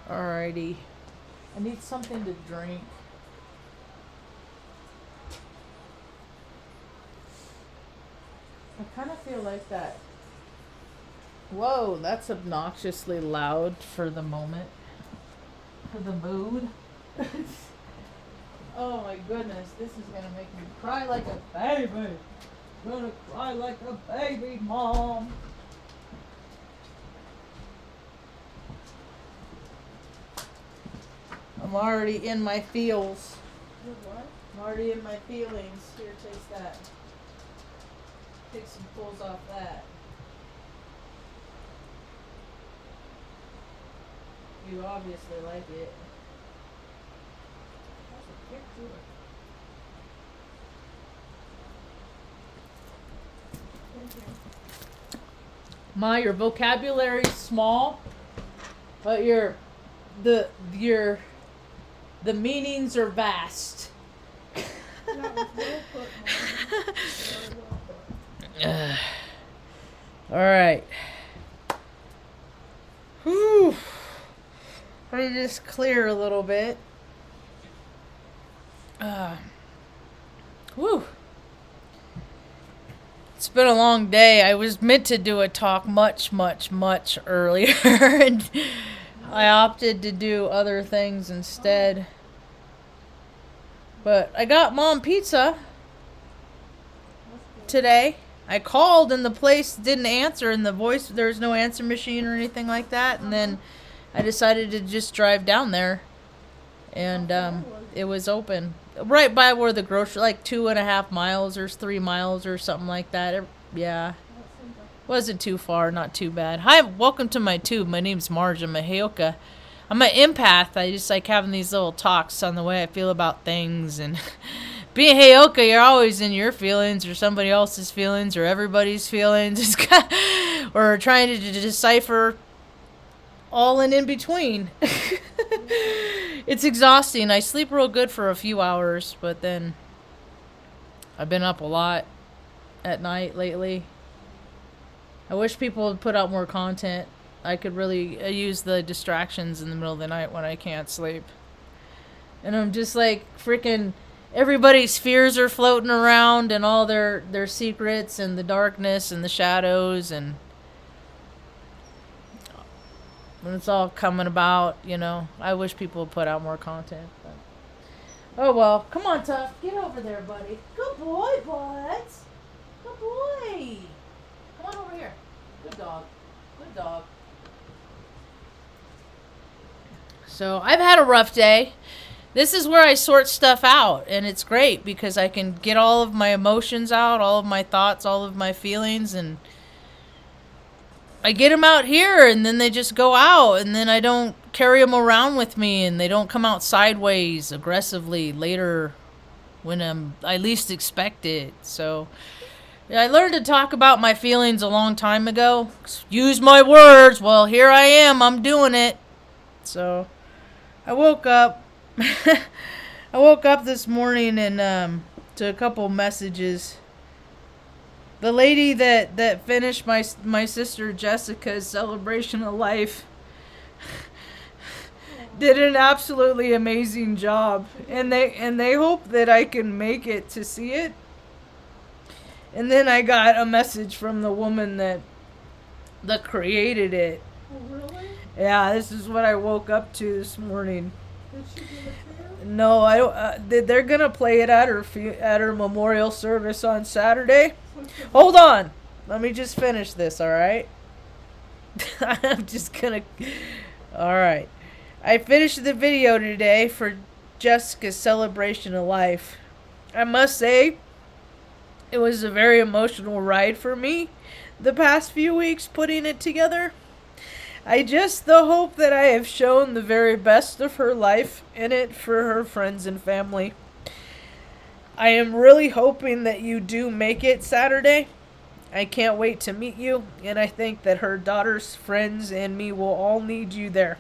Alrighty. I need something to drink. I kind of feel like that. Whoa, that's obnoxiously loud for the moment. For the mood. Oh my goodness, this is gonna make me cry like a baby. I'm gonna cry like a baby, Mom. I'm already in my feels. What? I'm already in my feelings. Here, taste that. Take some pulls off that. You obviously like it. That's a kick to it. Thank you. Ma, your vocabulary's small, but the meanings are vast. That was well put, Mom. Very well put. All right. Whew. Let me just clear a little bit. Whew. It's been a long day. I was meant to do a talk much earlier, and I opted to do other things instead. But I got Mom pizza That's good. today. I called and the place didn't answer, and there was no answer machine or anything like that. And then I decided to just drive down there, and it was open right by where the grocery, like 2.5 miles or 3 miles or something like that. Yeah, That seems like wasn't too far, not too bad. Hi, welcome to my tube. My name's Marge. I'm a Heyoka. I'm an empath. I just like having these little talks on the way I feel about things. And being Heyoka, you're always in your feelings or somebody else's feelings or everybody's feelings. Or trying to decipher all and in between. It's exhausting. I sleep real good for a few hours, but then I've been up a lot at night lately. I wish people would put out more content. I could really use the distractions in the middle of the night when I can't sleep. And I'm just like freaking everybody's fears are floating around and all their secrets and the darkness and the shadows and it's all coming about, you know. I wish people would put out more content. But. Oh well, come on, Tough. Get over there, buddy. Good boy, Butts. Good boy. Come on over here. Good dog. Good dog. So I've had a rough day. This is where I sort stuff out, and it's great because I can get all of my emotions out, all of my thoughts, all of my feelings, and I get them out here, and then they just go out, and then I don't carry them around with me, and they don't come out sideways aggressively later when I least expect it. So I learned to talk about my feelings a long time ago. Use my words. Well, here I am. I'm doing it. So I woke up. I woke up this morning and to a couple messages. The lady that finished my sister Jessica's celebration of life did an absolutely amazing job, and they hope that I can make it to see it. And then I got a message from the woman that created it. Oh, really? Yeah, this is what I woke up to this morning. Did she give it to you? No, I don't. They're gonna play it at her memorial service on Saturday. Hold on, let me just finish this. All right. I'm just gonna. All right. I finished the video today for Jessica's celebration of life. I must say, it was a very emotional ride for me the past few weeks putting it together. I just hope that I have shown the very best of her life in it for her friends and family. I am really hoping that you do make it Saturday. I can't wait to meet you, and I think that her daughter's friends and me will all need you there.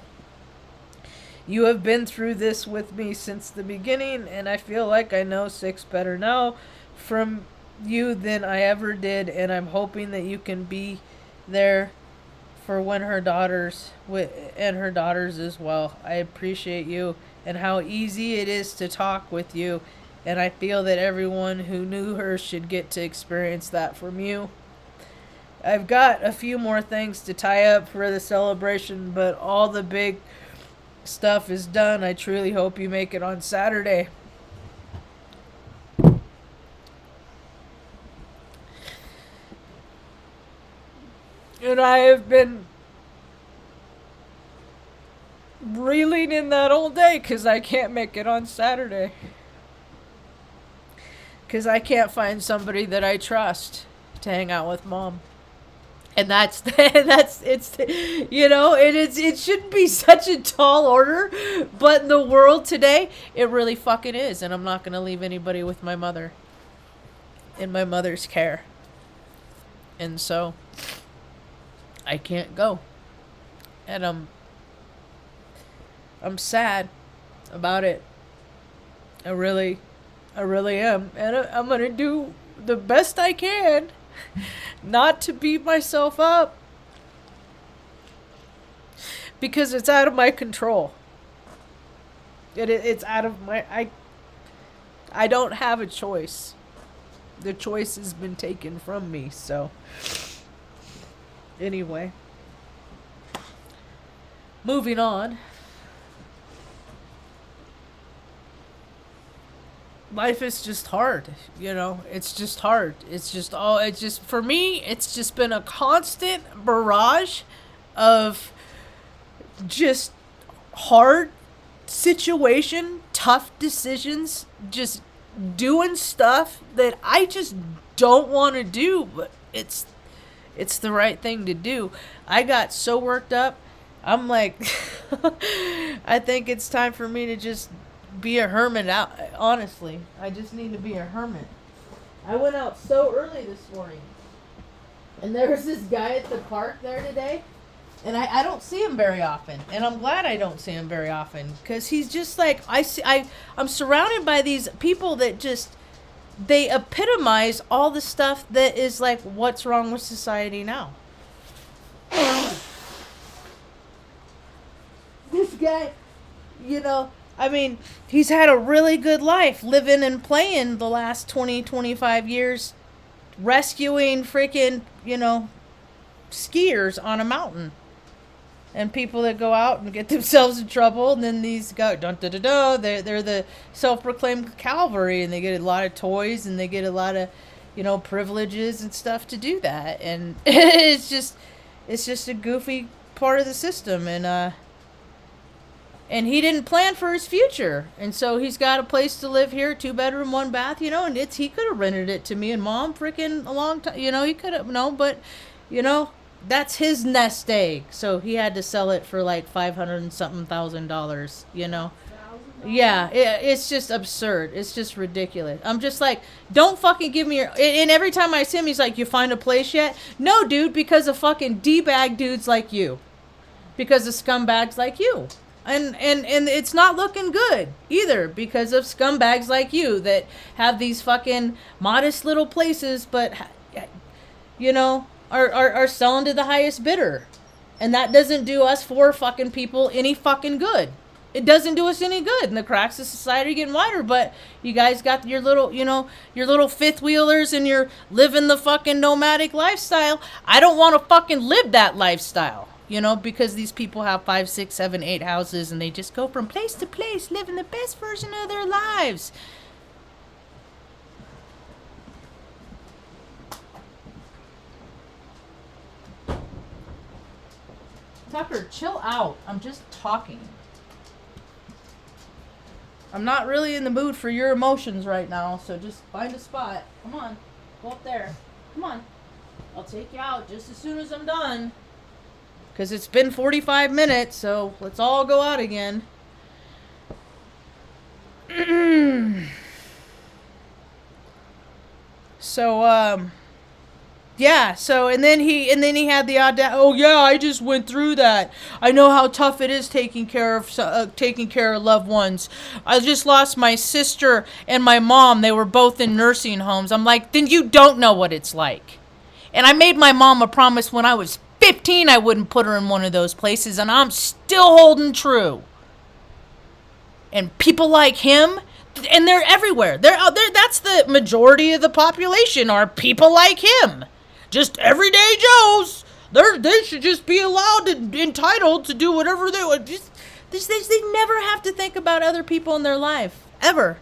You have been through this with me since the beginning, and I feel like I know Six better now from you than I ever did, and I'm hoping that you can be there for when her daughters and her daughters as well. I appreciate you and how easy it is to talk with you, and I feel that everyone who knew her should get to experience that from you. I've got a few more things to tie up for the celebration, but all the big stuff is done. I truly hope you make it on Saturday. And I have been reeling in that all day because I can't make it on Saturday. Because I can't find somebody that I trust to hang out with Mom. And it shouldn't be such a tall order, but in the world today, it really fucking is. And I'm not going to leave anybody with my mother in my mother's care. And so I can't go. And I'm sad about it. I really am. And I'm going to do the best I can not to beat myself up, because it's out of my control. It's out of my... I don't have a choice. The choice has been taken from me, so... Anyway. Moving on. Life is just hard, it's just hard. For me, it's just been a constant barrage of just hard situation, tough decisions, just doing stuff that I just don't want to do, but it's the right thing to do. I got so worked up. I'm like, I think it's time for me to just be a hermit out. Honestly, I just need to be a hermit. I went out so early this morning, and there was this guy at the park there today, and I don't see him very often, and I'm glad I don't see him very often, because he's just like, I'm surrounded by these people that just, they epitomize all the stuff that is like, what's wrong with society now? This guy, he's had a really good life living and playing the last 20, 25 years, rescuing freaking, skiers on a mountain. And people that go out and get themselves in trouble, and then these guys, they're the self-proclaimed cavalry, and they get a lot of toys, and they get a lot of, privileges and stuff to do that. And it's just a goofy part of the system, and he didn't plan for his future. And so he's got a place to live here, 2-bedroom, 1 bath, and he could have rented it to me and Mom freaking a long time, he could have, but, that's his nest egg. So he had to sell it for like $500 and something thousand, Yeah, it's just absurd. It's just ridiculous. I'm just like, don't fucking give me your... And every time I see him, he's like, you find a place yet? No, dude, because of fucking D-bag dudes like you. Because of scumbags like you. And it's not looking good either, because of scumbags like you that have these fucking modest little places, but, are selling to the highest bidder. And that doesn't do us poor fucking people any fucking good. It doesn't do us any good. And the cracks of society are getting wider, but you guys got your little, your little fifth wheelers, and you're living the fucking nomadic lifestyle. I don't want to fucking live that lifestyle. Because these people have 5, 6, 7, 8 houses, and they just go from place to place, living the best version of their lives. Tucker, chill out. I'm just talking. I'm not really in the mood for your emotions right now, so just find a spot. Come on. Go up there. Come on. I'll take you out just as soon as I'm done. Because it's been 45 minutes, so let's all go out again. And then he had the audacity. Oh yeah, I just went through that. I know how tough it is taking care of loved ones. I just lost my sister and my mom. They were both in nursing homes. I'm like, then you don't know what it's like. And I made my mom a promise when I was 50 15, I wouldn't put her in one of those places, and I'm still holding true. And people like him, and they're everywhere. They're out there. That's the majority of the population are people like him. Just everyday Joes. They should just be allowed and entitled to do whatever they want. They never have to think about other people in their life. Ever.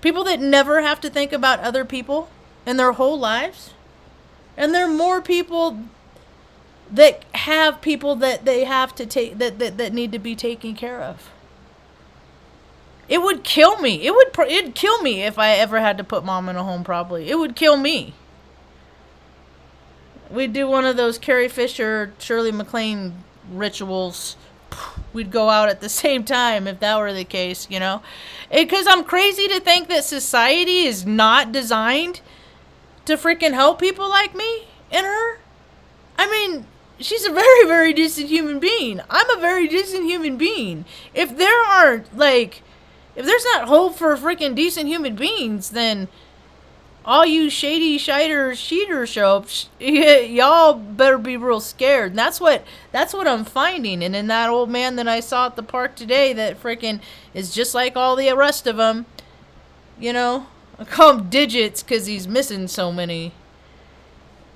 People that never have to think about other people in their whole lives. And there are more people that have people that they have to take, that need to be taken care of. It would kill me. It'd kill me if I ever had to put mom in a home, probably. It would kill me. We'd do one of those Carrie Fisher, Shirley MacLaine rituals. We'd go out at the same time if that were the case, you know? Because I'm crazy to think that society is not designed to freaking help people like me and her. I mean, she's a very, very decent human being. I'm a very decent human being. If there's not hope for freaking decent human beings, then all you shady cheater shops, y'all better be real scared. And that's what I'm finding. And in that old man that I saw at the park today, that freaking is just like all the rest of them, you know, I call him digits because he's missing so many.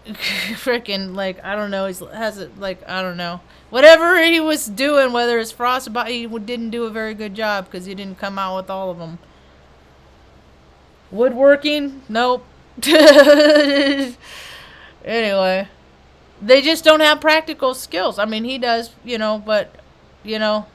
Freaking, like, I don't know, I don't know. Whatever he was doing, whether it's frostbite, he didn't do a very good job because he didn't come out with all of them. Woodworking? Nope. Anyway, they just don't have practical skills. I mean, he does, you know, but, you know,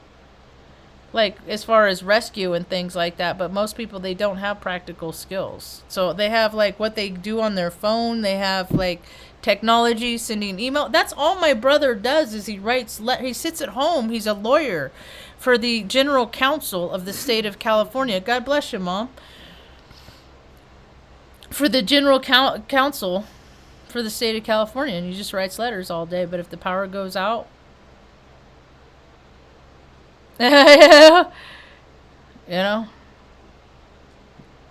like as far as rescue and things like that. But most people, they don't have practical skills. So they have like what they do on their phone. They have like technology, sending email. That's all my brother does is he writes, he sits at home. He's a lawyer for the general counsel of the state of California. God bless you, Mom. For the general counsel for the state of California, and he just writes letters all day. But if the power goes out, you know,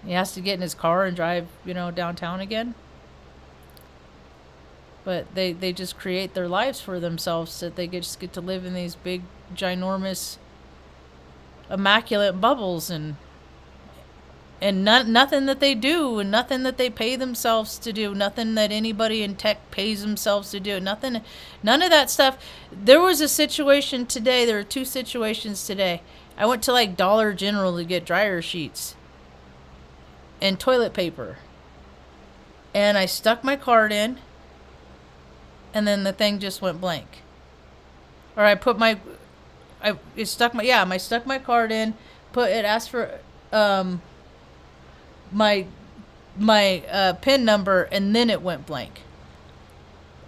he has to get in his car and drive, you know, downtown again. But they just create their lives for themselves so that they just get to live in these big, ginormous, immaculate bubbles and nothing that they do, and nothing that they pay themselves to do, nothing that anybody in tech pays themselves to do, none of that stuff. There was a situation today, there were two situations today. I went to like Dollar General to get dryer sheets and toilet paper. And I stuck my card in, and then the thing just went blank. Or I stuck my card in, it asked for, my PIN number, and then it went blank.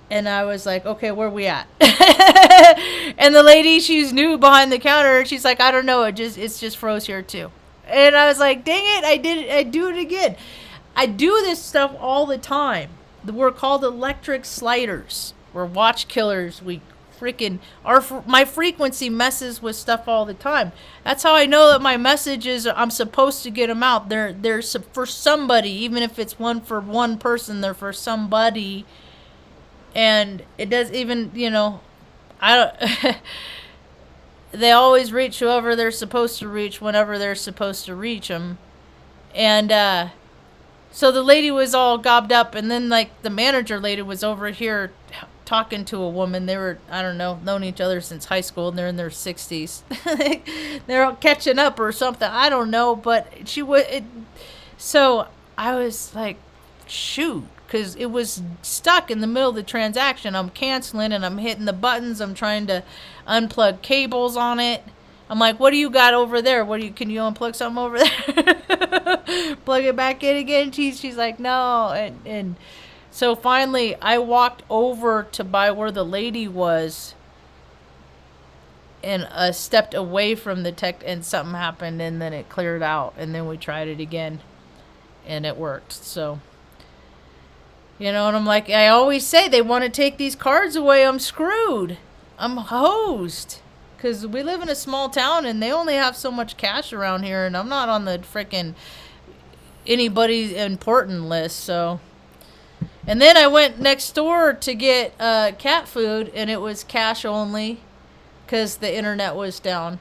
And I was like, okay, where we at? And the lady, she's new behind the counter. She's like, I don't know. It's just froze here too. And I was like, dang it. I do it again. I do this stuff all the time. We're called electric sliders. We're watch killers. We freaking, my frequency messes with stuff all the time. That's how I know that my messages, I'm supposed to get them out. They're for somebody, even if it's one for one person, they're for somebody. And it does even, you know, they always reach whoever they're supposed to reach whenever they're supposed to reach them. And so the lady was all gobbed up, and then like the manager lady was over here talking to a woman. They were, I don't know, known each other since high school, and they're in their 60s. They're all catching up or something. I don't know, but so I was like, shoot, because it was stuck in the middle of the transaction. I'm canceling, and I'm hitting the buttons. I'm trying to unplug cables on it. I'm like, what do you got over there? Can you unplug something over there? Plug it back in again. She's like, no. And so finally, I walked over to by where the lady was, and stepped away from the tech, and something happened, and then it cleared out, and then we tried it again, and it worked. So, you know, and I'm like, I always say, they want to take these cards away. I'm screwed. I'm hosed. Because we live in a small town, and they only have so much cash around here, and I'm not on the frickin' anybody's important list, so... And then I went next door to get cat food, and it was cash only because the internet was down.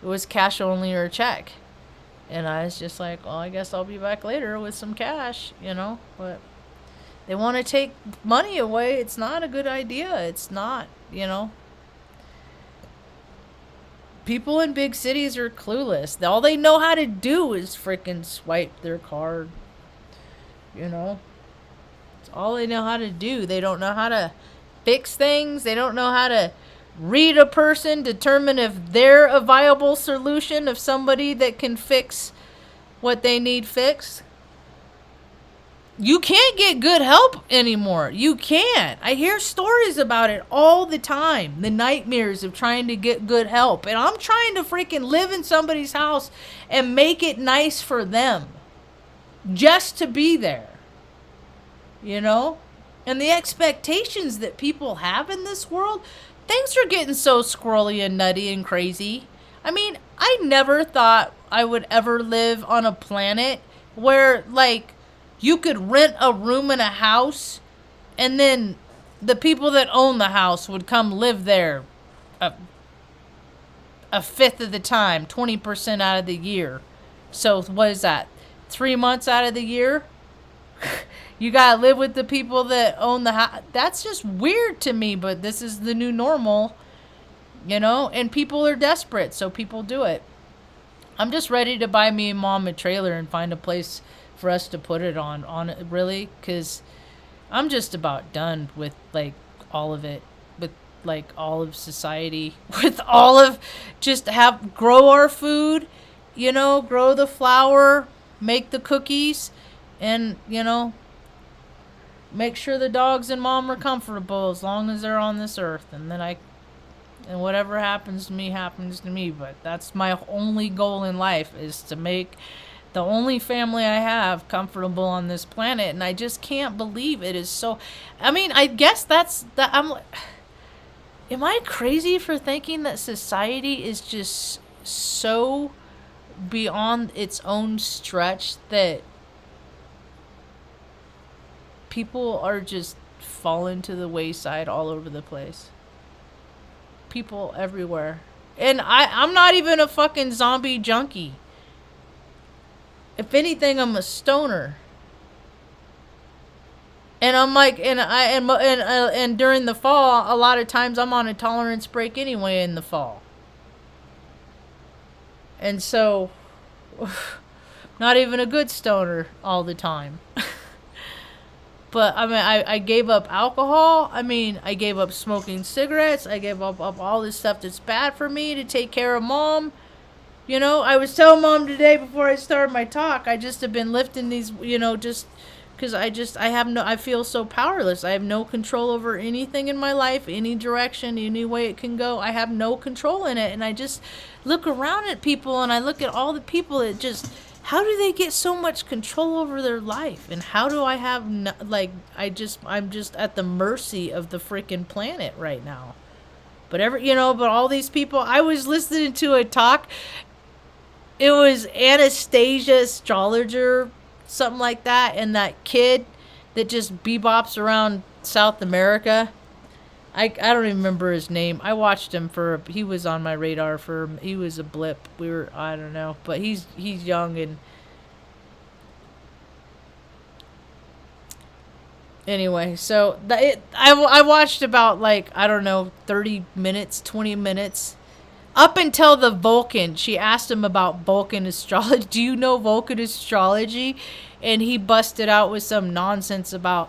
It was cash only or check. And I was just like, well, I guess I'll be back later with some cash, But they want to take money away. It's not a good idea. It's not, People in big cities are clueless. All they know how to do is freaking swipe their card. It's all they know how to do. They don't know how to fix things. They don't know how to read a person, determine if they're a viable solution, of somebody that can fix what they need fixed. You can't get good help anymore. You can't. I hear stories about it all the time. The nightmares of trying to get good help. And I'm trying to freaking live in somebody's house and make it nice for them. Just to be there. And the expectations that people have in this world, things are getting so squirrely and nutty and crazy. I mean, I never thought I would ever live on a planet where, you could rent a room in a house, and then the people that own the house would come live there a fifth of the time, 20% out of the year. So what is that? 3 months out of the year? You gotta live with the people that own the house. That's just weird to me, but this is the new normal, and people are desperate, so people do it. I'm just ready to buy me and Mom a trailer and find a place for us to put it on it, really, because I'm just about done with all of it, with all of society, with all of just grow our food, grow the flour, make the cookies, and make sure the dogs and Mom are comfortable as long as they're on this earth, and then whatever happens to me, but that's my only goal in life, is to make the only family I have comfortable on this planet. And I just can't believe it is so. I mean, I guess am I crazy for thinking that society is just so beyond its own stretch that people are just falling to the wayside all over the place? People everywhere. And I'm not even a fucking zombie junkie. If anything, I'm a stoner. And I'm and during the fall, a lot of times I'm on a tolerance break anyway in the fall. And so, not even a good stoner all the time. But I mean, I gave up alcohol. I mean, I gave up smoking cigarettes. I gave up all this stuff that's bad for me to take care of Mom. I was telling Mom today before I started my talk, I just have been lifting these, just because I feel so powerless. I have no control over anything in my life, any direction, any way it can go. I have no control in it. And I just look around at people, and I look at all the people that just, how do they get so much control over their life? And how do I have, I'm just at the mercy of the freaking planet right now. But all these people, I was listening to a talk. It was Anastasia Astrologer, something like that, and that kid that just bebops around South America. I don't even remember his name. I watched him he was on my radar he was a blip. I don't know, but he's young, and anyway, so I watched about 30 minutes, 20 minutes. Up until the Vulcan, she asked him about Vulcan astrology. Do you know Vulcan astrology? And he busted out with some nonsense about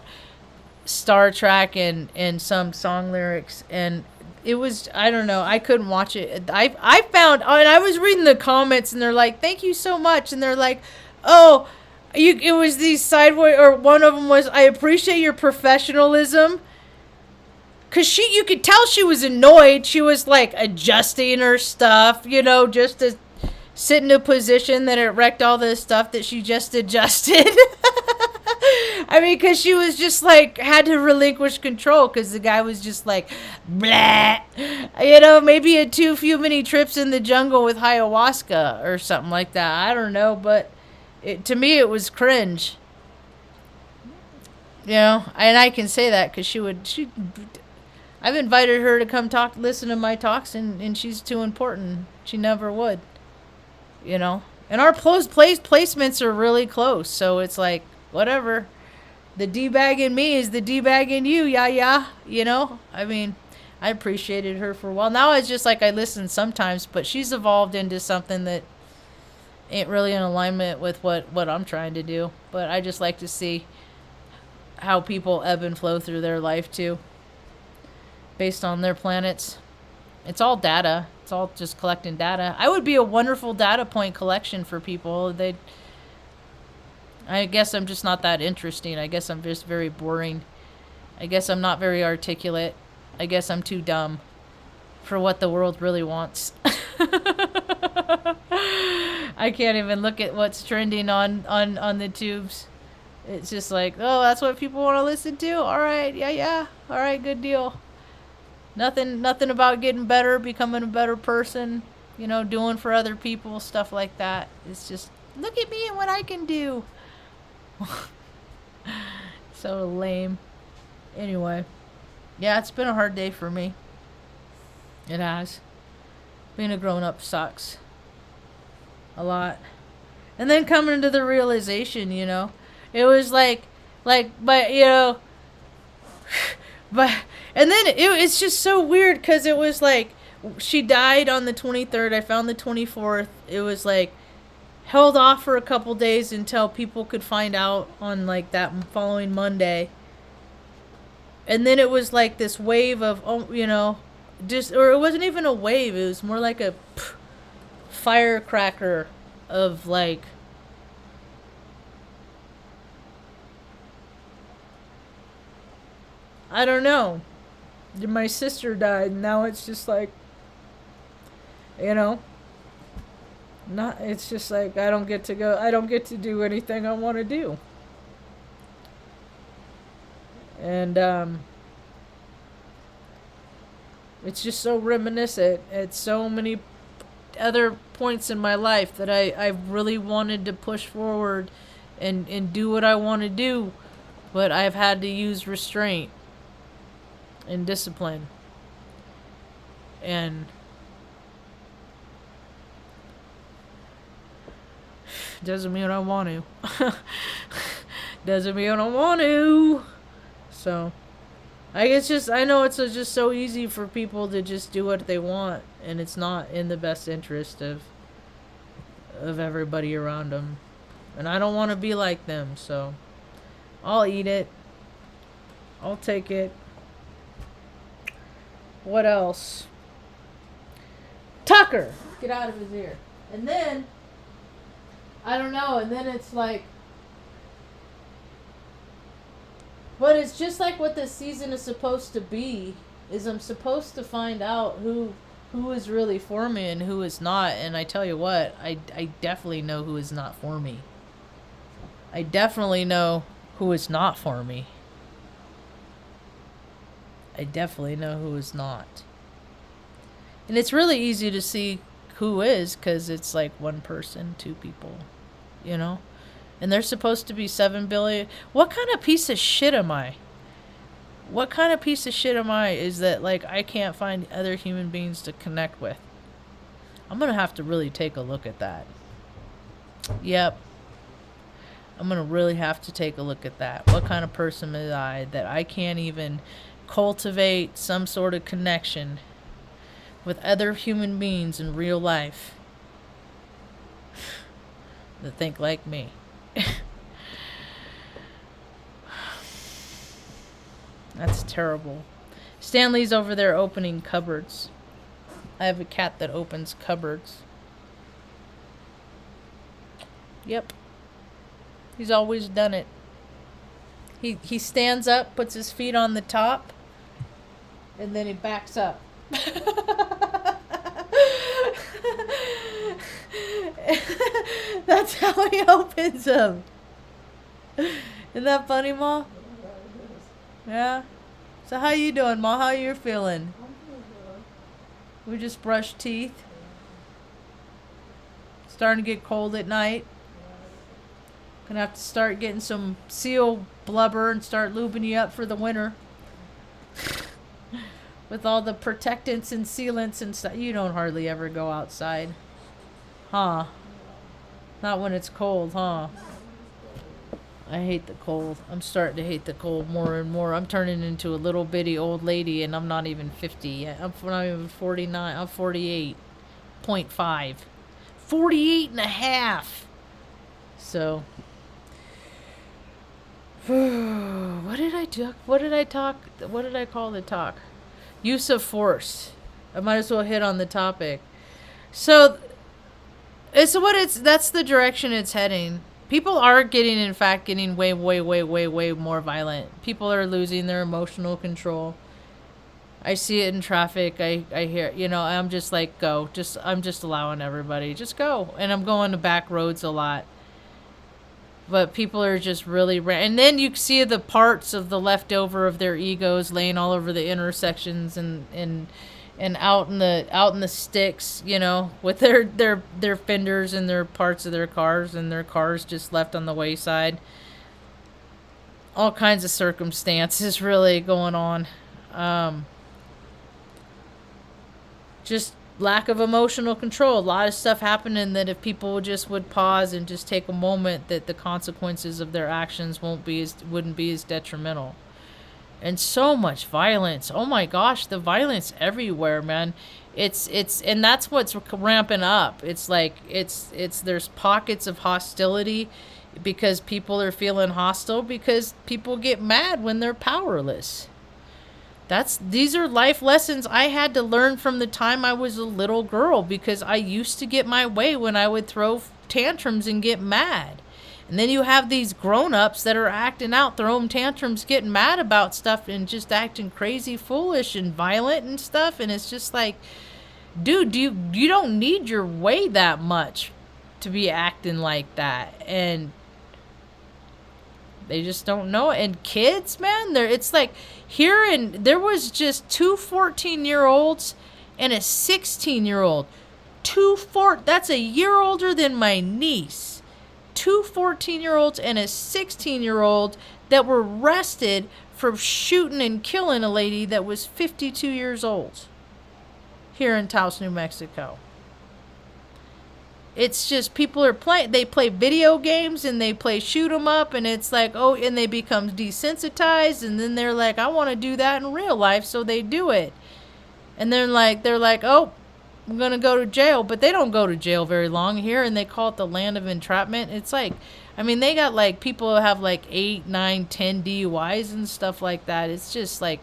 Star Trek and some song lyrics. And it was, I don't know, I couldn't watch it. I found, and I was reading the comments, and they're like, thank you so much. And they're like, oh, it was these sideways, or one of them was, I appreciate your professionalism. Because you could tell she was annoyed. She was adjusting her stuff, just to sit in a position that it wrecked all the stuff that she just adjusted. I mean, because she was just had to relinquish control because the guy was just blah. Maybe had too few many trips in the jungle with ayahuasca or something like that. I don't know, but to me it was cringe. You know, and I can say that because I've invited her to come listen to my talks, and she's too important. She never would. You know, and our placements are really close, so it's like whatever. The D-bag in me is the D-bag in you, yeah. You know, I mean, I appreciated her for a while. Now it's just like I listen sometimes, but she's evolved into something that ain't really in alignment with what I'm trying to do. But I just like to see how people ebb and flow through their life too, based on their planets. It's all data. It's all just collecting data. I would be a wonderful data point collection for people. I guess I'm just not that interesting. I guess I'm just very boring. I guess I'm not very articulate. I guess I'm too dumb for what the world really wants. I can't even look at what's trending on the tubes. It's just like, oh, that's what people want to listen to? All right, yeah. All right, good deal. Nothing about getting better, becoming a better person, you know, doing for other people, stuff like that. It's just, look at me and what I can do. So lame. Anyway, yeah, it's been a hard day for me. It has. Being a grown-up sucks. A lot. And then coming to the realization, you know, it was but, you know, and then it's just so weird because it was like, she died on the 23rd. I found the 24th. It was like, held off for a couple days until people could find out on like that following Monday. And then it was like this wave of, you know, or it wasn't even a wave. It was more like a firecracker of like, I don't know. My sister died, and now it's just like, you know, it's just like I don't get to do anything I want to do. And it's just so reminiscent at so many other points in my life that I really wanted to push forward and do what I want to do, but I've had to use restraint and discipline. And doesn't mean I want to. Doesn't mean I want to. So I know it's just so easy for people to just do what they want, and it's not in the best interest of everybody around them. And I don't want to be like them, so I'll eat it. I'll take it. What else? Tucker! Get out of his ear. And then, I don't know, and then it's like, but it's just like what this season is supposed to be, is I'm supposed to find out who is really for me and who is not. And I tell you what, I definitely know who is not for me. I definitely know who is not for me. I definitely know who is not. And it's really easy to see who is, because it's like one person, two people, you know? And there's supposed to be 7 billion. What kind of piece of shit am I? What kind of piece of shit am I is that, like, I can't find other human beings to connect with? I'm going to have to really take a look at that. Yep. I'm going to really have to take a look at that. What kind of person am I that I can't even cultivate some sort of connection with other human beings in real life that think like me? That's terrible. Stanley's over there opening cupboards. I have a cat that opens cupboards. Yep. He's always done it. He stands up, puts his feet on the top, and then he backs up. That's how he opens them. Isn't that funny, Ma? Yeah? So how you doing, Ma? How you feeling? We just brushed teeth. Starting to get cold at night. Gonna have to start getting some seal blubber and start lubing you up for the winter. With all the protectants and sealants and stuff. You don't hardly ever go outside. Huh? Not when it's cold, huh? I hate the cold. I'm starting to hate the cold more and more. I'm turning into a little bitty old lady, and I'm not even 50 yet. I'm not even 49. I'm 48.5. 48 and a half. So, what did I do? What did I talk? What did I call the talk? Use of force. I might as well hit on the topic. So, that's the direction it's heading. People are in fact, getting way, way, way, way, way more violent. People are losing their emotional control. I see it in traffic. I hear, I'm just like, go. I'm just allowing everybody. Just go. And I'm going to back roads a lot. But people are just really... And then you see the parts of the leftover of their egos laying all over the intersections and out in the sticks, with their fenders and their parts of their cars, and their cars just left on the wayside. All kinds of circumstances really going on. Just lack of emotional control. A lot of stuff happening that if people would pause and just take a moment, that the consequences of their actions wouldn't be as detrimental. And so much violence. Oh my gosh, the violence everywhere, man. And that's what's ramping up. It's like there's pockets of hostility because people are feeling hostile because people get mad when they're powerless. These are life lessons I had to learn from the time I was a little girl, because I used to get my way when I would throw tantrums and get mad. And then you have these grown-ups that are acting out, throwing tantrums, getting mad about stuff and just acting crazy, foolish and violent and stuff. And it's just like, dude, you don't need your way that much to be acting like that. And they just don't know it. And kids, man, it's like there was just two 14-year-olds and a 16-year-old. That's a year older than my niece. Two 14-year-olds and a 16-year-old that were arrested for shooting and killing a lady that was 52 years old here in Taos, New Mexico. It's just people they play video games and they play shoot 'em up, and it's like, and they become desensitized, and then they're like, I want to do that in real life, so they do it. And they're like, I'm going to go to jail, but they don't go to jail very long here, and they call it the land of entrapment. It's like, they got like people who have like 8, 9, 10 DUIs and stuff like that. It's just like,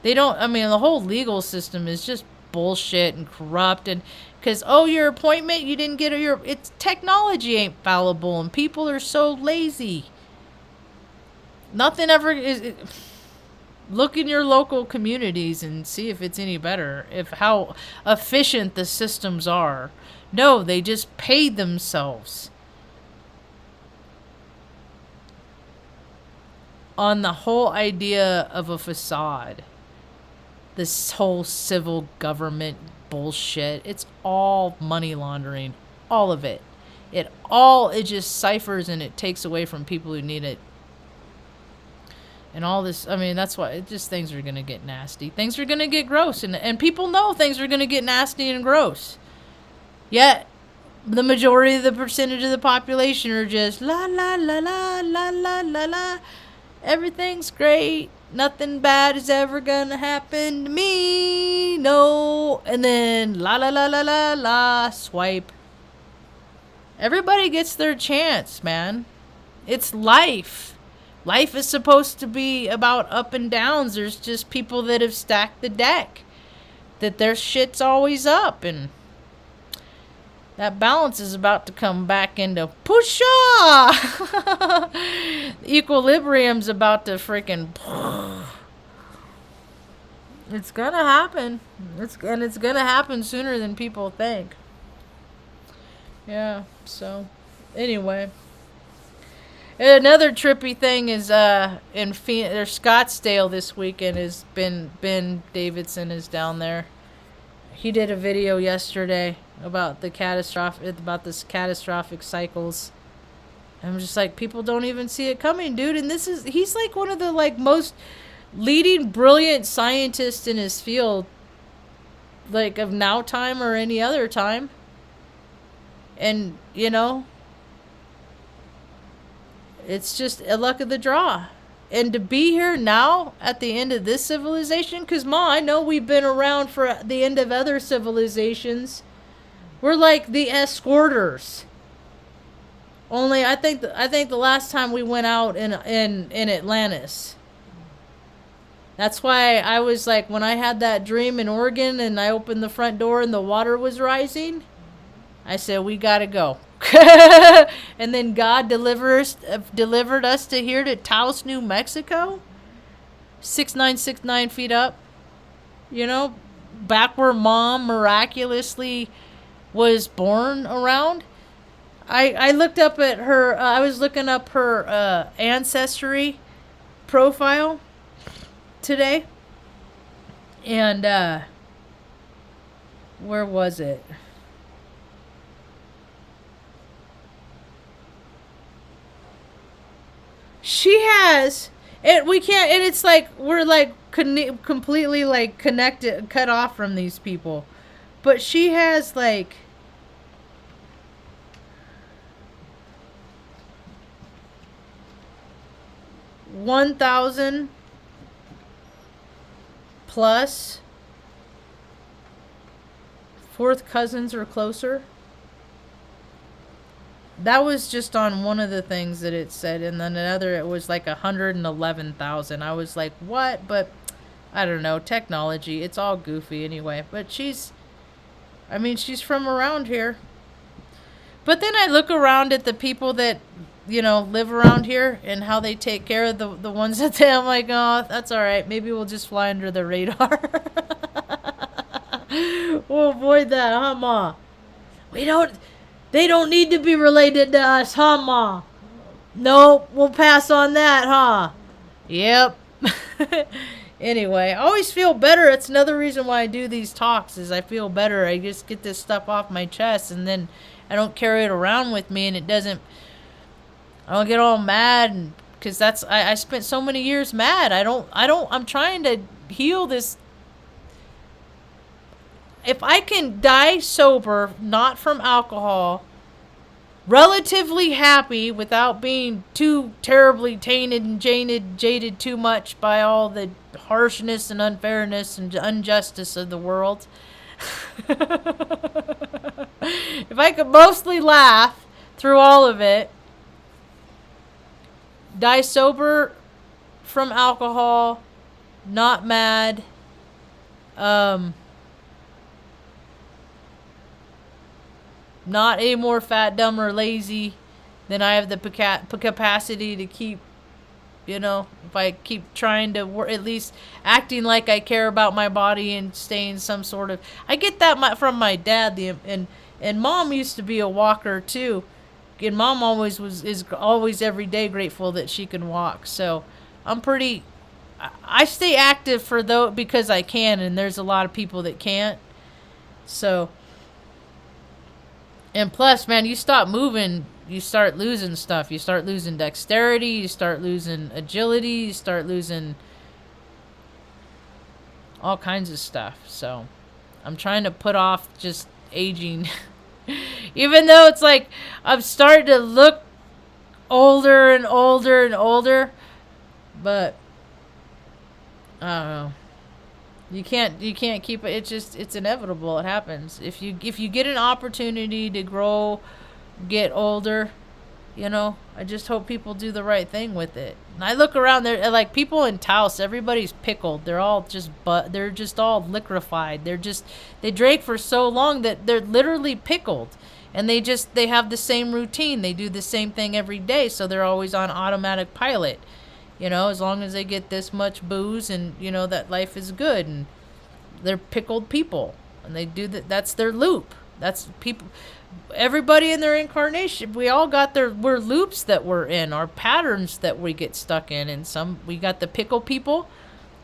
they don't, the whole legal system is just bullshit and corrupt, and because, your appointment, you didn't get it's technology ain't fallible, and people are so lazy. Nothing ever is. Look in your local communities and see if it's any better, how efficient the systems are. No, they just paid themselves on the whole idea of a facade. This whole civil government bullshit. It's all money laundering. All of it. It just ciphers and it takes away from people who need it. And all this, that's why things are going to get nasty. Things are going to get gross. And people know things are going to get nasty and gross. Yet, the majority of the percentage of the population are just la, la, la, la, la, la, la, la. Everything's great. Nothing bad is ever going to happen to me. No. And then la, la, la, la, la, la, swipe. Everybody gets their chance, man. It's life. Life is supposed to be about up and downs. There's just people that have stacked the deck. That their shit's always up. And that balance is about to come back into pusha! Equilibrium's about to freaking... It's gonna happen. It's gonna happen sooner than people think. Yeah, so... Anyway... Another trippy thing is in Scottsdale this weekend is Ben Davidson is down there. He did a video yesterday about this catastrophic cycles I'm just like, people don't even see it coming, dude. And he's like one of the like most leading brilliant scientists in his field, like of now time or any other time. And, you know, it's just a luck of the draw. And to be here now at the end of this civilization, because, Ma, I know we've been around for the end of other civilizations. We're like the escorters. Only I think the last time we went out in Atlantis. That's why I was like, when I had that dream in Oregon and I opened the front door and the water was rising, I said, we gotta go. And then God delivered us to here to Taos, New Mexico. 6969 feet up. You know, back where Mom miraculously was born around. I looked up at her, I was looking up her ancestry profile today. And, where was it? She has, and we can't, and it's like, we're like completely like connected, cut off from these people. But she has like 1,000 plus fourth cousins or closer. That was just on one of the things that it said, and then another it was like 111,000. I was like, what? But I don't know, technology, it's all goofy anyway. But she's from around here. But then I look around at the people that, you know, live around here and how they take care of the ones that I'm like, oh, that's all right. Maybe we'll just fly under the radar. We'll avoid that, huh, Ma? They don't need to be related to us, huh, Ma? Nope, we'll pass on that, huh? Yep. Anyway, I always feel better. It's another reason why I do these talks is I feel better. I just get this stuff off my chest and then I don't carry it around with me and I don't get all mad because I spent so many years mad. I'm trying to heal this. If I can die sober, not from alcohol, relatively happy without being too terribly tainted and jaded too much by all the harshness and unfairness and injustice of the world. If I could mostly laugh through all of it, die sober from alcohol, not mad, not any more fat, dumb, or lazy than I have the capacity to keep, you know, if I keep trying to at least acting like I care about my body and staying some sort of, I get that from my dad, and Mom used to be a walker too, and Mom is always every day grateful that she can walk. So I stay active because I can, and there's a lot of people that can't. So. And plus, man, you stop moving, you start losing stuff. You start losing dexterity, you start losing agility, you start losing all kinds of stuff. So, I'm trying to put off just aging. Even though it's like, I'm starting to look older and older and older. But, I don't know. You can't keep it. It's inevitable. It happens. If you get an opportunity to grow, get older, you know, I just hope people do the right thing with it. And I look around there, like people in Taos, everybody's pickled. They're all they're just all liquefied. They drank for so long that they're literally pickled. And they have the same routine. They do the same thing every day, so they're always on automatic pilot. You know, as long as they get this much booze and, you know, that life is good. And they're pickled people. And they do that. That's their loop. That's people. Everybody in their incarnation, we all got we're loops that we're in. Our patterns that we get stuck in. And we got the pickle people.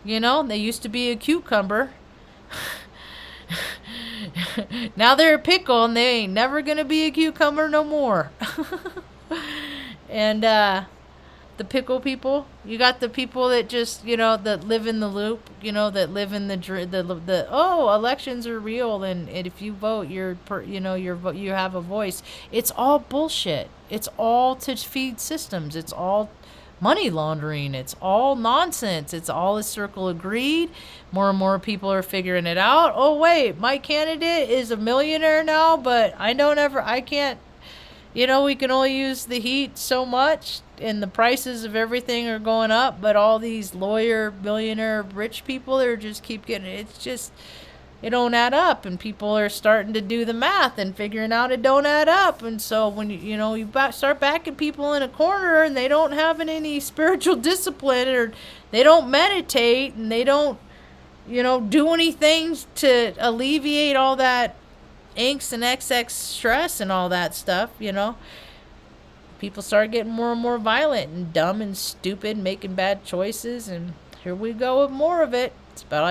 You know, they used to be a cucumber. Now they're a pickle and they ain't never going to be a cucumber no more. And the pickle people. You got the people that just, that live in the loop, that live in the elections are real, and if you vote, you have a voice. It's all bullshit. It's all to feed systems. It's all money laundering. It's all nonsense. It's all a circle of greed. More and more people are figuring it out. Oh wait, my candidate is a millionaire now, but I can't. We can only use the heat so much, and the prices of everything are going up, but all these lawyer, millionaire, rich people are just keep getting it. It's just, it don't add up, and people are starting to do the math and figuring out it don't add up. And so when you start backing people in a corner and they don't have any spiritual discipline, or they don't meditate, and they don't, do anything to alleviate all that angst and XX stress and all that stuff, people start getting more and more violent and dumb and stupid, making bad choices, and here we go with more of it. It's about